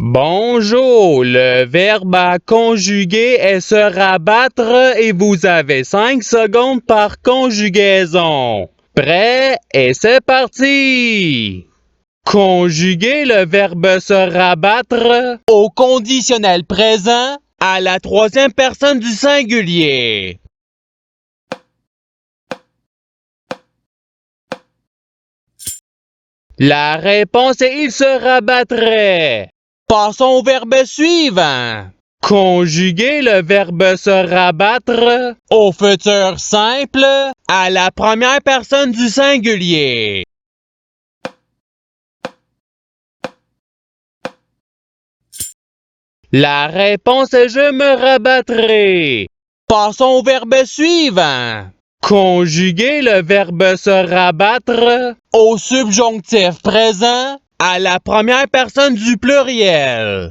Bonjour, le verbe à conjuguer est se rabattre et vous avez 5 secondes par conjugaison. Prêt et c'est parti! Conjuguer le verbe se rabattre au conditionnel présent à la troisième personne du singulier. La réponse est il se rabattrait. Passons au verbe suivant. Conjuguer le verbe se rabattre au futur simple à la première personne du singulier. La réponse est je me rabattrai. Passons au verbe suivant. Conjuguer le verbe se rabattre au subjonctif présent à la première personne du pluriel.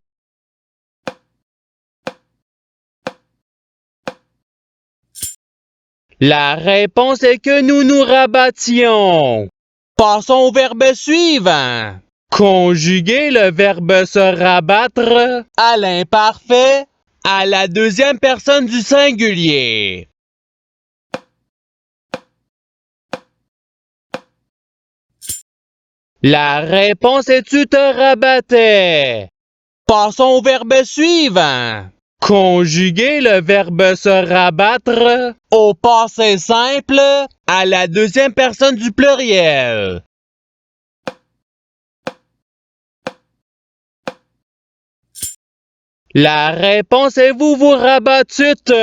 La réponse est que nous nous rabattions. Passons au verbe suivant. Conjuguer le verbe se rabattre à l'imparfait à la deuxième personne du singulier. La réponse est tu te rabattais. Passons au verbe suivant. Conjuguer le verbe se rabattre au passé simple à la deuxième personne du pluriel. La réponse est vous vous rabattûtes.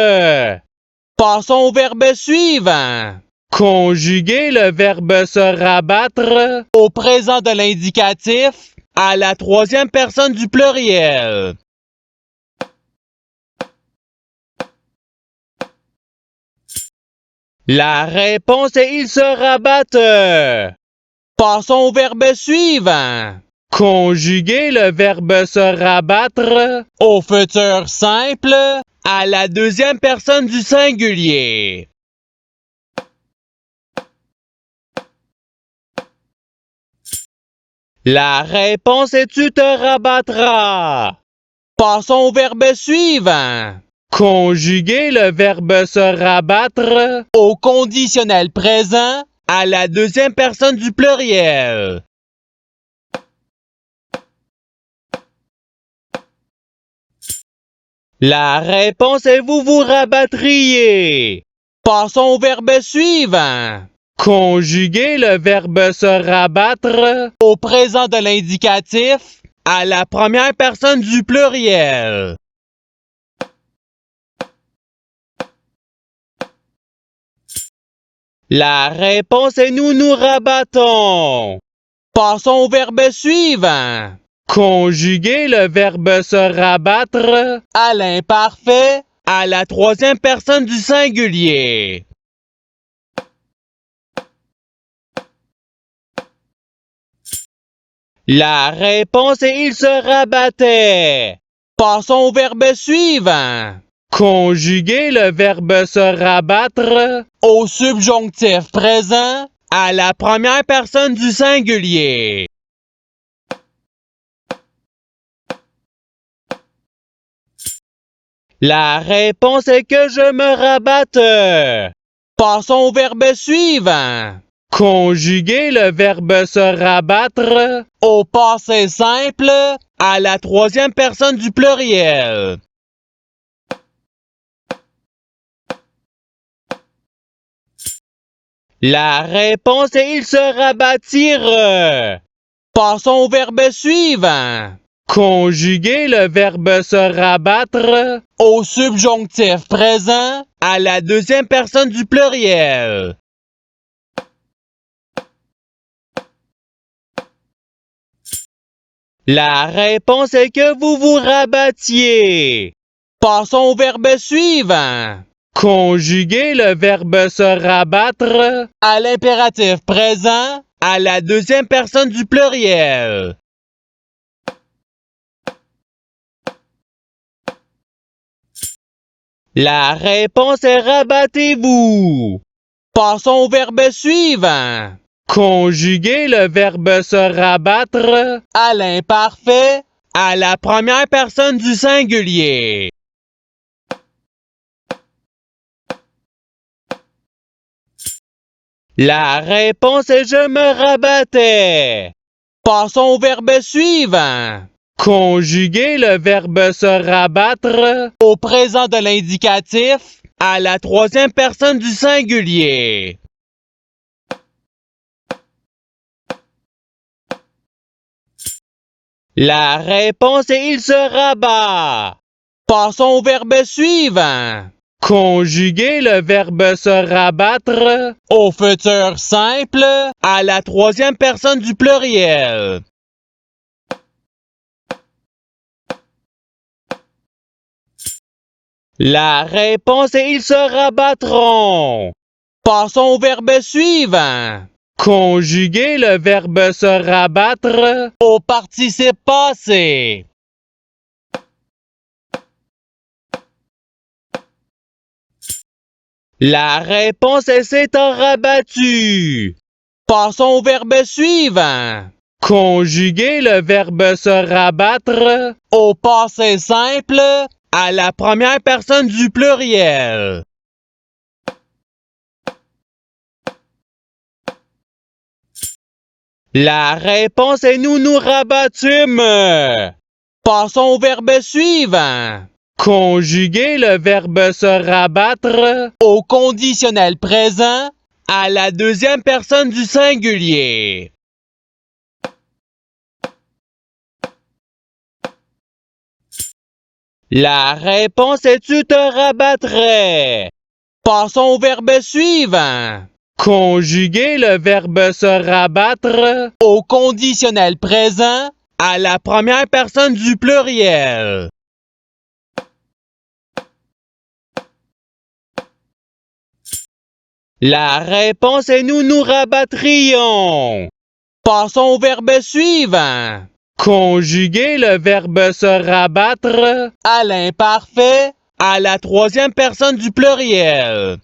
Passons au verbe suivant. Conjuguer le verbe se rabattre au présent de l'indicatif à la troisième personne du pluriel. La réponse est il se rabattent. Passons au verbe suivant. Conjuguer le verbe se rabattre au futur simple à la deuxième personne du singulier. La réponse est tu te rabattras. Passons au verbe suivant. Conjuguer le verbe se rabattre au conditionnel présent à la deuxième personne du pluriel. La réponse est vous vous rabattriez. Passons au verbe suivant. Conjuguer le verbe se rabattre au présent de l'indicatif à la première personne du pluriel. La réponse est nous nous rabattons. Passons au verbe suivant. Conjuguer le verbe se rabattre à l'imparfait à la troisième personne du singulier. La réponse est il se rabattait. Passons au verbe suivant. Conjuguer le verbe se rabattre au subjonctif présent à la première personne du singulier. La réponse est que je me rabatte. Passons au verbe suivant. Conjuguer le verbe se rabattre au passé simple à la troisième personne du pluriel. La réponse est il se rabattirent. Passons au verbe suivant. Conjuguer le verbe se rabattre au subjonctif présent à la deuxième personne du pluriel. La réponse est que vous vous rabattiez. Passons au verbe suivant. Conjuguer le verbe se rabattre à l'impératif présent à la deuxième personne du pluriel. La réponse est rabattez-vous. Passons au verbe suivant. Conjuguer le verbe se rabattre à l'imparfait à la première personne du singulier. La réponse est je me rabattais. Passons au verbe suivant. Conjuguer le verbe se rabattre au présent de l'indicatif à la troisième personne du singulier. La réponse est il se rabat. Passons au verbe suivant. Conjuguer le verbe se rabattre au futur simple à la troisième personne du pluriel. La réponse est ils se rabattront. Passons au verbe suivant. Conjuguer le verbe se rabattre au participe passé. La réponse est s'étant rabattu. Passons au verbe suivant. Conjuguer le verbe se rabattre au passé simple à la première personne du pluriel. La réponse est nous nous rabattûmes. Passons au verbe suivant. Conjuguer le verbe se rabattre au conditionnel présent à la deuxième personne du singulier. La réponse est tu te rabattrais. Passons au verbe suivant. Conjuguer le verbe se rabattre au conditionnel présent à la première personne du pluriel. La réponse est nous nous rabattrions. Passons au verbe suivant. Conjuguer le verbe se rabattre à l'imparfait à la troisième personne du pluriel.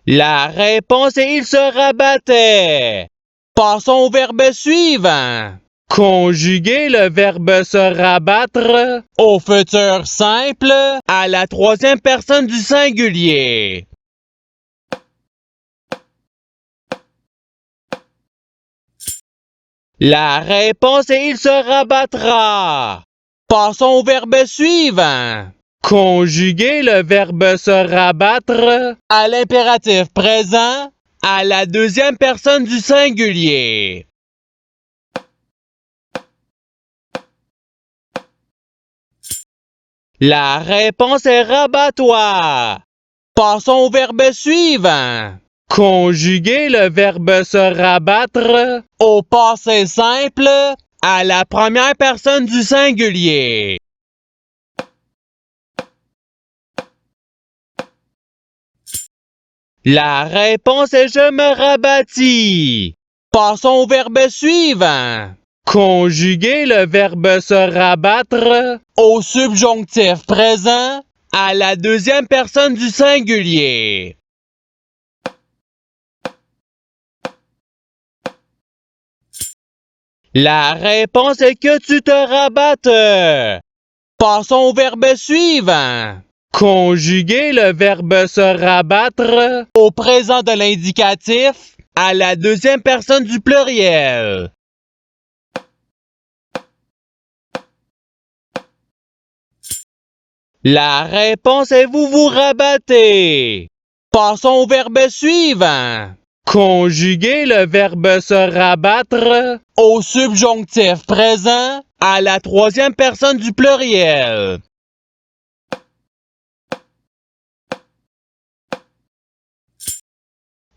La réponse est il se rabattait. Passons au verbe suivant. Conjuguer le verbe se rabattre au futur simple à la troisième personne du singulier. La réponse est il se rabattra. Passons au verbe suivant. Conjuguer le verbe se rabattre à l'impératif présent à la deuxième personne du singulier. La réponse est rabat-toi. Passons au verbe suivant. Conjuguer le verbe se rabattre au passé simple à la première personne du singulier. La réponse est je me rabattis. Passons au verbe suivant. Conjuguer le verbe se rabattre au subjonctif présent à la deuxième personne du singulier. La réponse est que tu te rabattes. Passons au verbe suivant. Conjuguer le verbe se rabattre au présent de l'indicatif à la deuxième personne du pluriel. La réponse est vous vous rabattez. Passons au verbe suivant. Conjuguer le verbe se rabattre au subjonctif présent à la troisième personne du pluriel.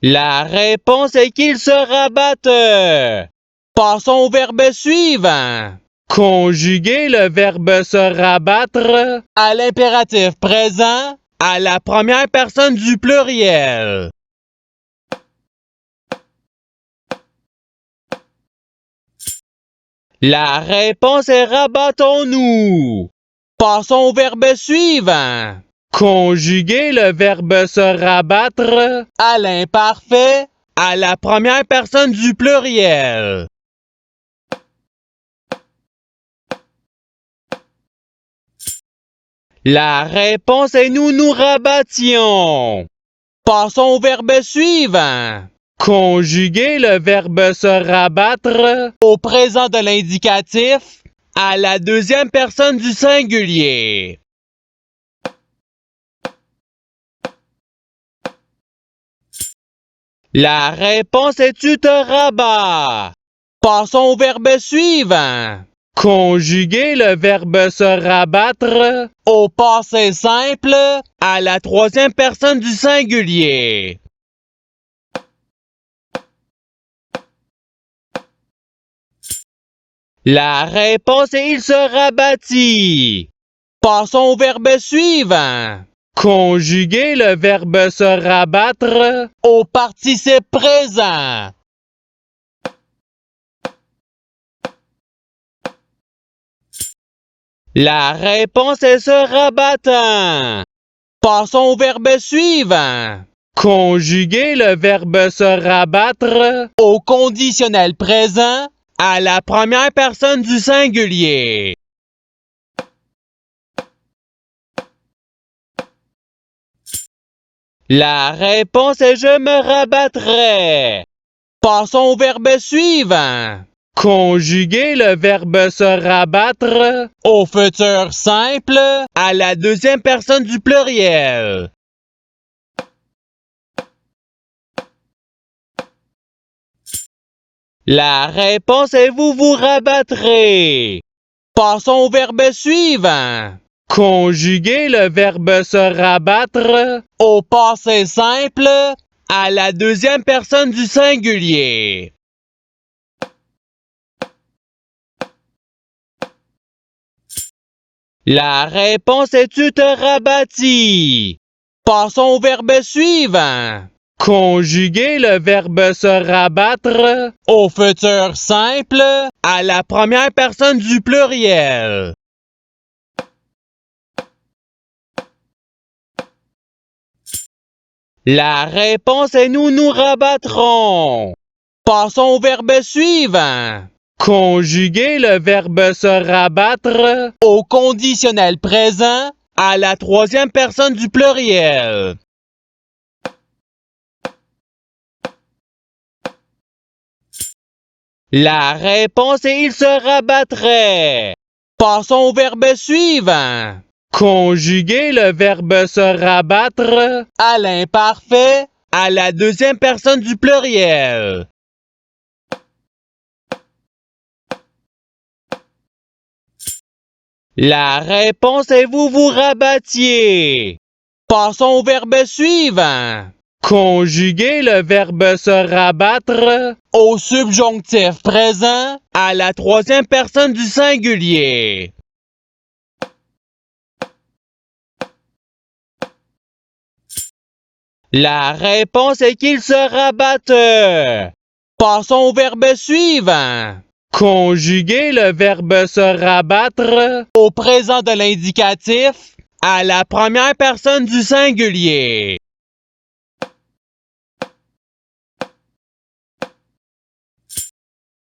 La réponse est qu'ils se rabattent. Passons au verbe suivant. Conjuguer le verbe se rabattre à l'impératif présent à la première personne du pluriel. La réponse est rabattons-nous. Passons au verbe suivant. Conjuguer le verbe se rabattre à l'imparfait à la première personne du pluriel. La réponse est nous nous rabattions. Passons au verbe suivant. Conjuguer le verbe se rabattre au présent de l'indicatif à la deuxième personne du singulier. La réponse est tu te rabats. Passons au verbe suivant. Conjuguer le verbe se rabattre au passé simple à la troisième personne du singulier. La réponse est il se rabattit. Passons au verbe suivant. Conjuguer le verbe se rabattre au participe présent. La réponse est se rabattant. Passons au verbe suivant. Conjuguer le verbe se rabattre au conditionnel présent à la première personne du singulier. La réponse est je me rabattrai. Passons au verbe suivant. Conjuguer le verbe se rabattre au futur simple à la deuxième personne du pluriel. La réponse est vous vous rabattrez. Passons au verbe suivant. Conjuguer le verbe se rabattre au passé simple à la deuxième personne du singulier. La réponse est tu te rabattis. Passons au verbe suivant. Conjuguer le verbe se rabattre au futur simple à la première personne du pluriel. La réponse est nous nous rabattrons. Passons au verbe suivant. Conjuguer le verbe se rabattre au conditionnel présent à la troisième personne du pluriel. La réponse est il se rabattrait. Passons au verbe suivant. Conjuguer le verbe se rabattre à l'imparfait à la deuxième personne du pluriel. La réponse est vous vous rabattiez. Passons au verbe suivant. Conjuguer le verbe se rabattre au subjonctif présent à la troisième personne du singulier. La réponse est qu'il se rabatte. Passons au verbe suivant. Conjuguer le verbe se rabattre au présent de l'indicatif à la première personne du singulier.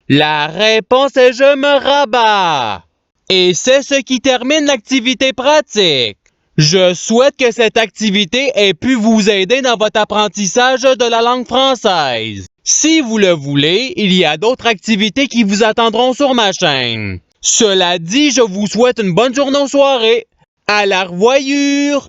La réponse est je me rabats. Et c'est ce qui termine l'activité pratique. Je souhaite que cette activité ait pu vous aider dans votre apprentissage de la langue française. Si vous le voulez, il y a d'autres activités qui vous attendront sur ma chaîne. Cela dit, je vous souhaite une bonne journée ou soirée. À la revoyure!